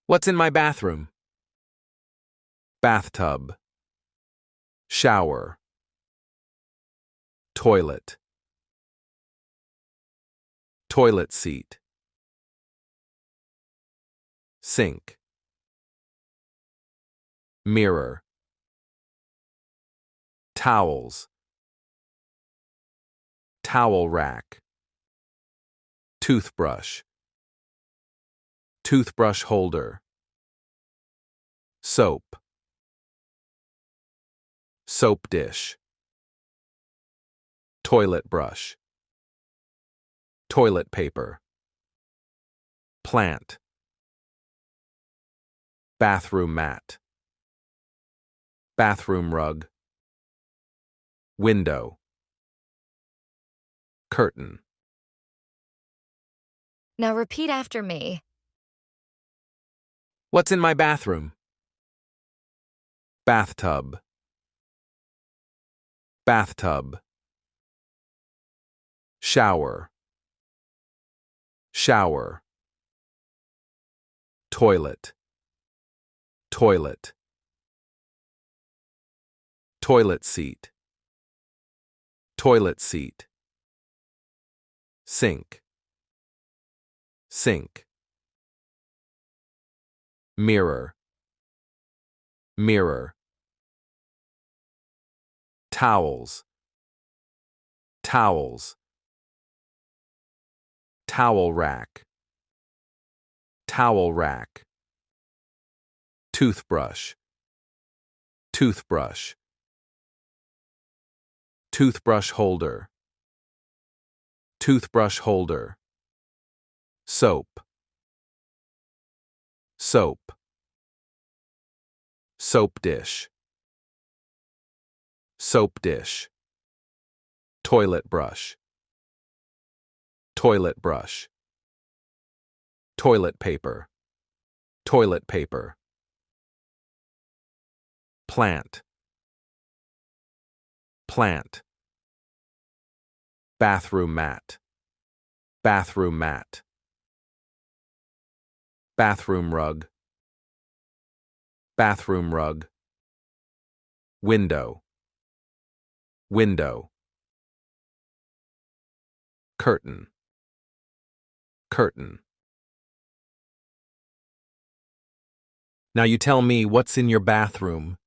What's in my bathroom? Bathtub. Shower. Toilet. Toilet seat. Sink. Mirror. Towels. Towel rack. Toothbrush. Toothbrush holder. Soap. Soap dish. Toilet brush. Toilet paper. Plant. Bathroom mat. Bathroom rug. Window. Curtain. Now repeat after me. What's in my bathroom? Bathtub. Bathtub. Shower. Shower. Toilet. Toilet. Toilet seat. Toilet seat. Sink. Sink. Mirror. Mirror. Towels. Towels. Towel rack. Towel rack. Toothbrush. Toothbrush. Toothbrush holder. Toothbrush holder. Soap. Soap. Soap dish. Soap dish. Toilet brush. Toilet brush. Toilet paper. Toilet paper. Plant. Plant. Bathroom mat. Bathroom mat. Bathroom rug. Bathroom rug. Window. Window. Curtain. Curtain. Now you tell me what's in your bathroom.